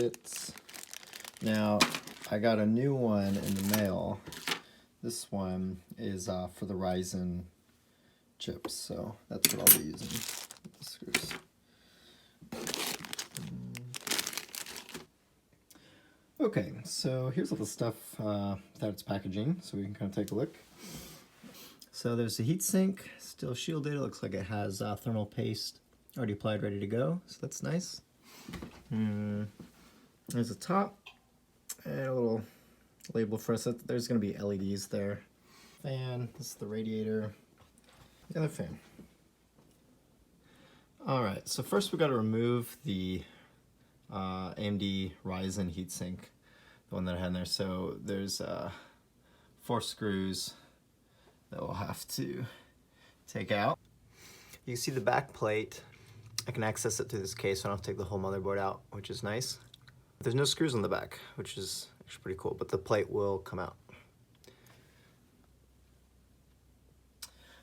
kits. Now, I got a new one in the mail. This one is for the Ryzen chips, so that's what I'll be using with the screws. Okay, so here's all the stuff that it's packaging, so we can kind of take a look. So there's a heatsink, still shielded. It looks like it has thermal paste already applied, ready to go, so that's nice. There's a top and a little label for us. There's going to be LEDs there. Fan, this is the radiator, the other fan. Alright, so first we got to remove the AMD Ryzen heatsink, the one that I had in there. So there's 4 screws that we'll have to take out. You can see the back plate. I can access it through this case, so I don't have to take the whole motherboard out, which is nice. There's no screws on the back, which is actually pretty cool, but the plate will come out.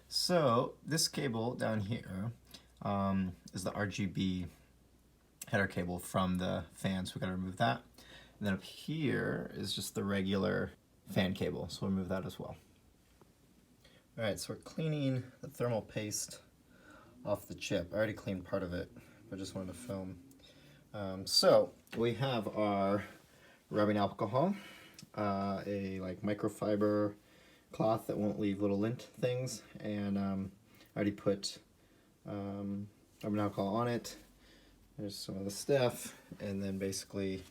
So this cable down here is the RGB header cable from the fan, so we gotta remove that. And then up here is just the regular fan cable, so we'll remove that as well. Alright, so we're cleaning the thermal paste off the chip. I already cleaned part of it, but I just wanted to film. So we have our rubbing alcohol, a like microfiber cloth that won't leave little lint things, and I already put rubbing alcohol on it. There's some of the stuff, and then basically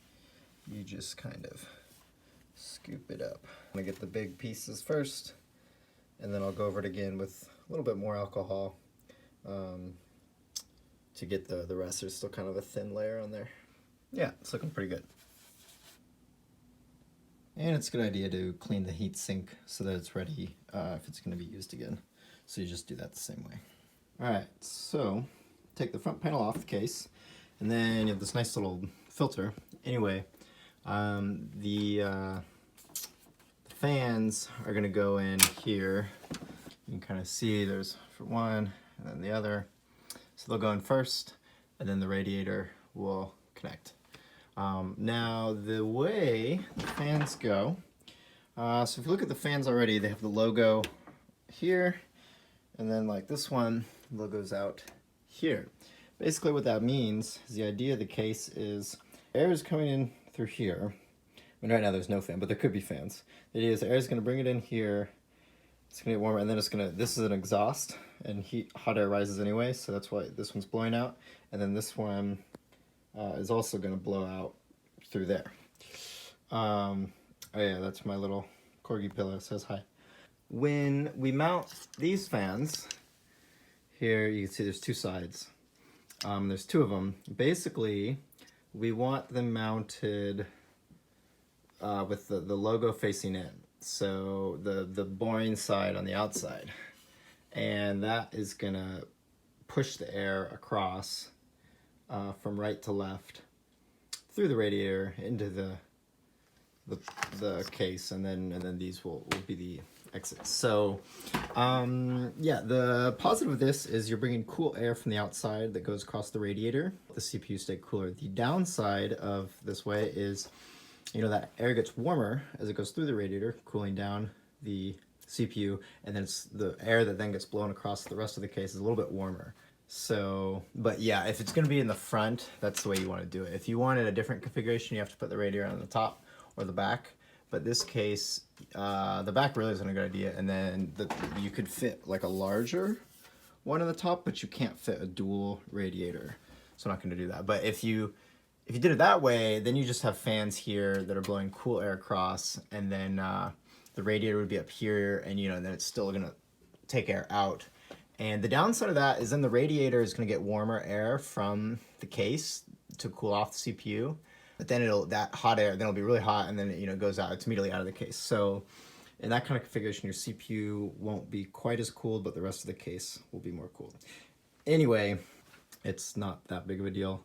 you just kind of scoop it up. I'm gonna get the big pieces first, and then I'll go over it again with a little bit more alcohol to get the rest. There's still kind of a thin layer on there. Yeah, it's looking pretty good. And it's a good idea to clean the heat sink so that it's ready if it's going to be used again. So you just do that the same way. Alright, so take the front panel off the case, and then you have this nice little filter. Anyway, the fans are going to go in here. You can kind of see there's for one and then the other. So they'll go in first, and then the radiator will connect. Now the way the fans go, so if you look at the fans already, they have the logo here, and then like this one, the logo's out here. Basically what that means is the idea of the case is air is coming in through here. I mean, right now there's no fan, but there could be fans. The idea is the air is going to bring it in here, it's going to get warmer, and then it's going to, this is an exhaust, and hot air rises anyway, so that's why this one's blowing out, and then this one is also going to blow out through there. Oh yeah, that's my little corgi pillow, says hi. When we mount these fans, here you can see there's 2 sides. There's 2 of them. Basically, we want them mounted with the logo facing in. So the boring side on the outside. And that is going to push the air across from right to left through the radiator into the case, and then these will be the exits. So yeah, the positive of this is you're bringing cool air from the outside that goes across the radiator. The CPU stay cooler. The downside of this way is, you know, that air gets warmer as it goes through the radiator, cooling down the CPU, and then it's the air that then gets blown across the rest of the case is a little bit warmer. So, but yeah, if it's going to be in the front, that's the way you want to do it. If you wanted a different configuration, you have to put the radiator on the top or the back. But this case, the back really isn't a good idea. And then you could fit like a larger one on the top, but you can't fit a dual radiator. So I'm not going to do that. But if you did it that way, then you just have fans here that are blowing cool air across, and then the radiator would be up here, and you know, then it's still going to take air out. And the downside of that is then the radiator is going to get warmer air from the case to cool off the CPU, but then that hot air, then it'll be really hot, and then it goes out. It's immediately out of the case. So in that kind of configuration, your CPU won't be quite as cooled, but the rest of the case will be more cooled. Anyway, it's not that big of a deal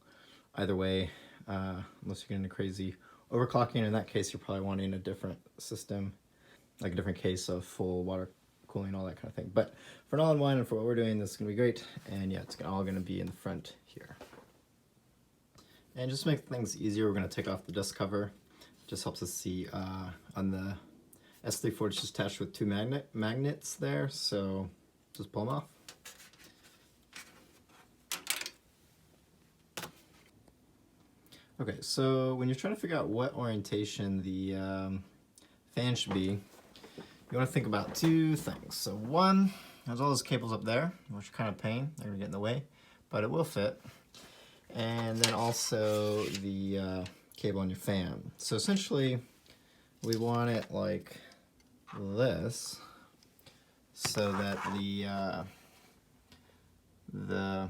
either way, unless you're getting a crazy overclocking. In that case, you're probably wanting a different system, like a different case of full water cooling, all that kind of thing. But for an all-in-one and for what we're doing, this is going to be great. And yeah, it's all going to be in the front here. And just to make things easier, we're going to take off the dust cover. Just helps us see on the S340 it's just attached with two magnets there, so just pull them off. Okay, so when you're trying to figure out what orientation the fan should be, you want to think about two things. So one, there's all those cables up there, which are kind of a pain. They're going to get in the way, but it will fit. And then also the cable on your fan. So essentially, we want it like this, so that the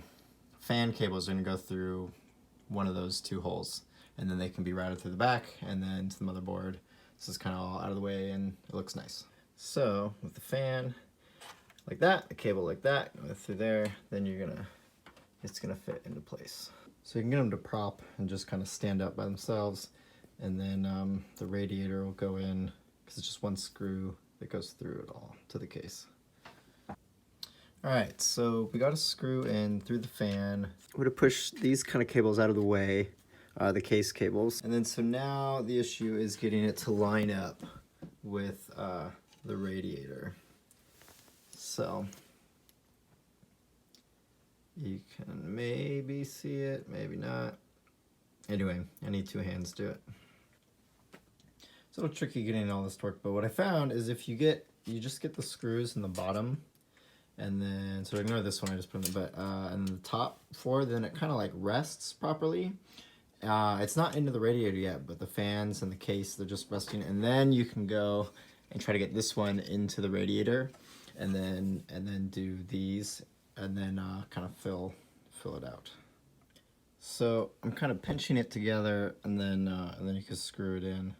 fan cables are going to go through one of those two holes, and then they can be routed through the back and then to the motherboard. This is kind of all out of the way and it looks nice. So with the fan like that, the cable like that, going through there, then it's gonna fit into place. So you can get them to prop and just kind of stand up by themselves, and then the radiator will go in because it's just one screw that goes through it all to the case. Alright, so we got a screw in through the fan. We're going to push these kind of cables out of the way, the case cables. And then so now the issue is getting it to line up with the radiator. So you can maybe see it, maybe not. Anyway, I need two hands to do it. It's a little tricky getting all this to work, but what I found is if you just get the screws in the bottom, and then, so ignore this one, I just put in the butt, and the top four, then it kind of like rests properly. It's not into the radiator yet, but the fans and the case, they're just resting, and then you can go and try to get this one into the radiator, and then do these, and then kind of fill it out. So I'm kind of pinching it together, and then you can screw it in.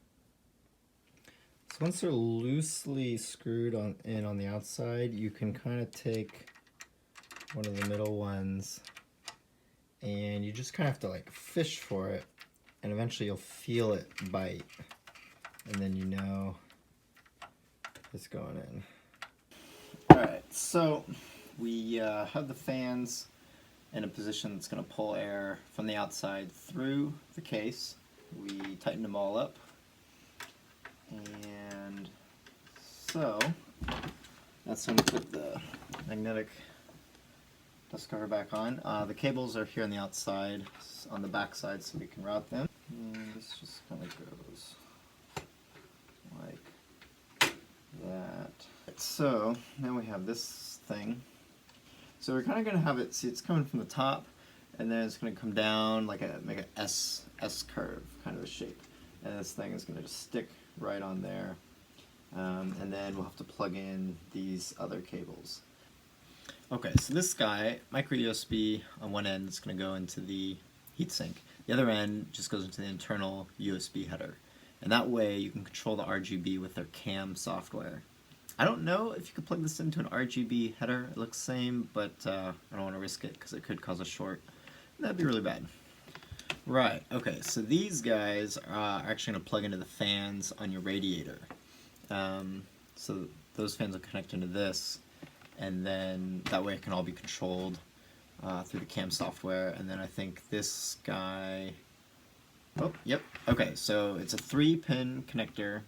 So once they're loosely screwed in on the outside, you can kind of take one of the middle ones, and you just kind of have to like fish for it, and eventually you'll feel it bite, and then you know it's going in. Alright, so we have the fans in a position that's going to pull air from the outside through the case. We tighten them all up. And so that's when we put the magnetic dust cover back on. The cables are here on the outside, on the back side, so we can route them. And this just kind of goes like that. So now we have this thing. So we're kind of going to have it, see it's coming from the top, and then it's going to come down like make a S curve kind of a shape. And this thing is going to just stick right on there, and then we'll have to plug in these other cables. Okay, so this guy, micro USB on one end is going to go into the heatsink. The other end just goes into the internal USB header, and that way you can control the RGB with their CAM software. I don't know if you could plug this into an RGB header. It looks the same, but I don't want to risk it because it could cause a short. That'd be really bad. Right, okay, so these guys are actually going to plug into the fans on your radiator. So those fans will connect into this, and then that way it can all be controlled through the CAM software. And then I think this guy, oh, yep, okay, so it's a 3-pin connector,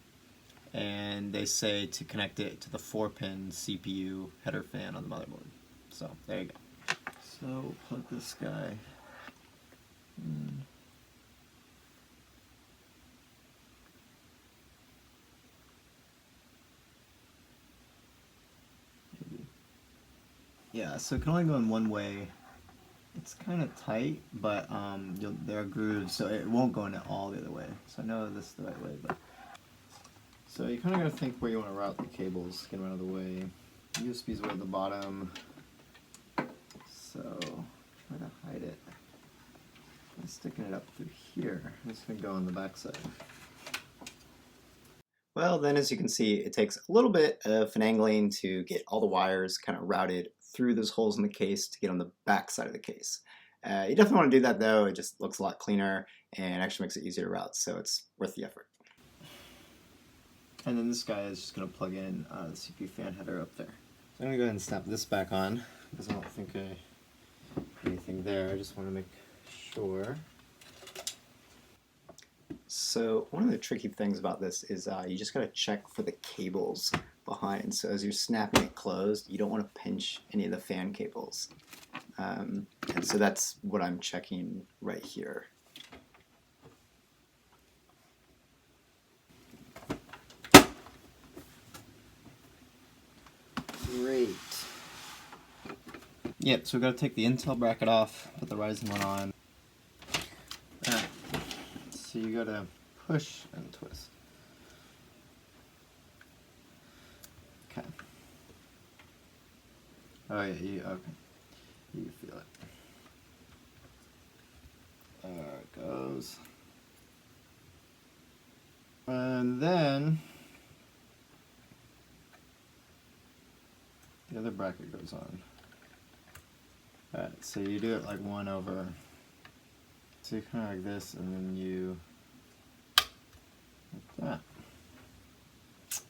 and they say to connect it to the 4-pin CPU header fan on the motherboard. So there you go. So plug this guy in. Yeah, so it can only go in one way. It's kind of tight, but there are grooves, so it won't go in it all the other way. So I know this is the right way, but so you kind of got to think where you want to route the cables, get them out of the way. USB's way at the bottom, so try to hide it. I'm sticking it up through here. It's going to go on the back side. Well, then as you can see, it takes a little bit of finagling to get all the wires kind of routed through those holes in the case to get on the back side of the case. You definitely want to do that though. It just looks a lot cleaner and actually makes it easier to route, so it's worth the effort. And then this guy is just going to plug in the CPU fan header up there. So I'm going to go ahead and snap this back on because I don't think anything there. I just want to make sure. So one of the tricky things about this is you just gotta check for the cables behind. So as you're snapping it closed, you don't want to pinch any of the fan cables. And so that's what I'm checking right here. Great. Yep, so we've got to take the Intel bracket off, put the Ryzen one on. Alright, so you got to push and twist. Okay. Oh yeah, okay. You feel it. There it goes. And then the other bracket goes on. Alright, so you do it like 1 over. So you kind of like this, and then you like that.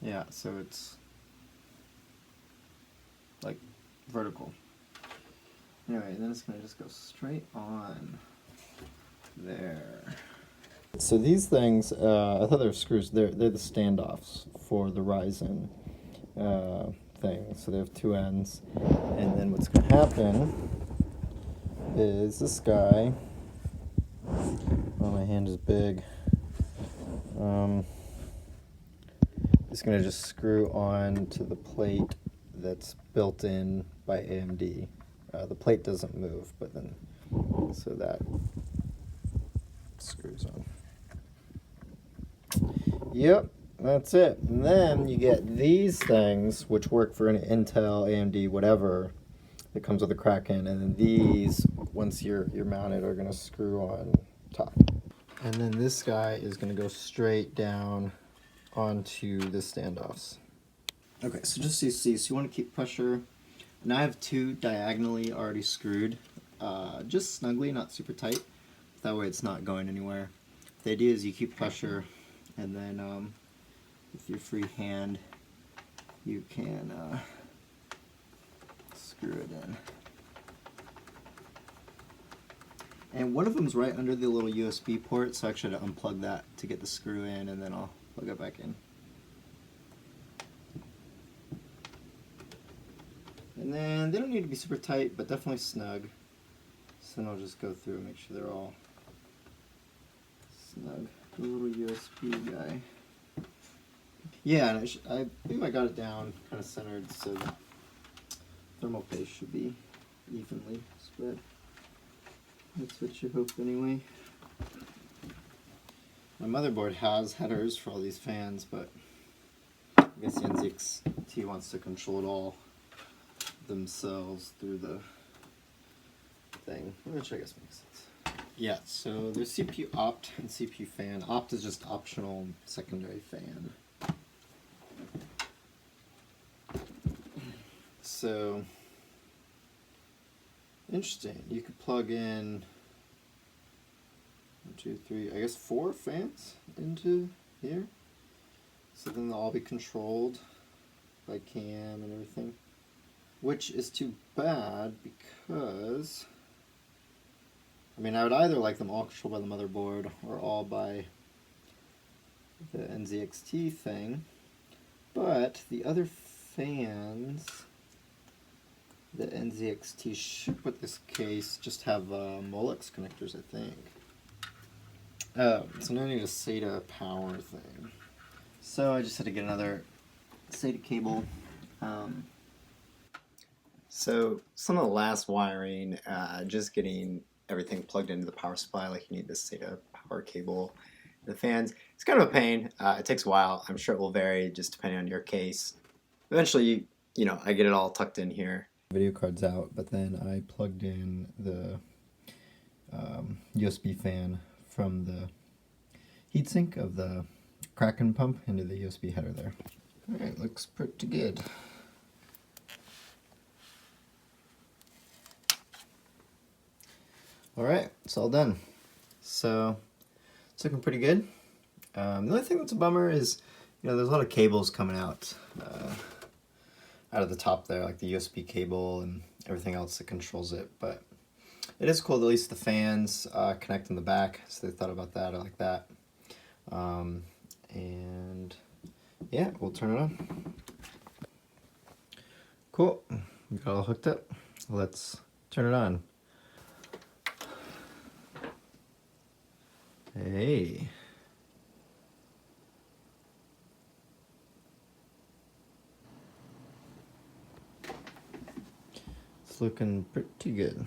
Yeah, so it's like vertical. Anyway, then it's going to just go straight on there. So these things, I thought they were screws. They're the standoffs for the Ryzen thing. So they have 2 ends, and then what's going to happen is this guy. Oh, my hand is big. It's going to just screw on to the plate that's built in by AMD. The plate doesn't move, but then so that screws on. Yep, that's it. And then you get these things, which work for an Intel, AMD, whatever, that comes with a Kraken, and then these, once you're mounted, are going to screw on top. And then this guy is going to go straight down onto the standoffs. Okay, so just so you see, so you want to keep pressure. And I have 2 diagonally already screwed, just snugly, not super tight. That way it's not going anywhere. The idea is you keep pressure, and then with your free hand, you can screw it in. And one of them's right under the little USB port, so I actually had to unplug that to get the screw in, and then I'll plug it back in. And then they don't need to be super tight, but definitely snug. So then I'll just go through and make sure they're all snug. The little USB guy. Yeah, and I believe I got it down kind of centered, so the thermal paste should be evenly spread. That's what you hope anyway. My motherboard has headers for all these fans, but I guess the NZXT wants to control it all themselves through the thing, which I guess makes sense. Yeah, so there's CPU opt and CPU fan. Opt is just optional secondary fan. So, interesting. You could plug in 1, 2, 3, I guess 4 fans into here. So then they'll all be controlled by cam and everything. Which is too bad because, I mean, I would either like them all controlled by the motherboard or all by the NZXT thing. But the other fans, the NZXT ship with this case, just have Molex connectors, I think. So now I need a SATA power thing. So I just had to get another SATA cable. So some of the last wiring, just getting everything plugged into the power supply, like you need this SATA power cable. The fans, it's kind of a pain. It takes a while. I'm sure it will vary just depending on your case. Eventually, you know, I get it all tucked in here. Video card's out, but then I plugged in the USB fan from the heatsink of the Kraken pump into the USB header there. Alright, looks pretty good. Alright, it's all done. So, it's looking pretty good. The only thing that's a bummer is, you know, there's a lot of cables coming out of the top there, like the USB cable and everything else that controls it, but it is cool that at least the fans connect in the back, so they thought about that. I like that. And yeah, we'll turn it on. Cool, we got all hooked up. Let's turn it on. Hey. It's looking pretty good.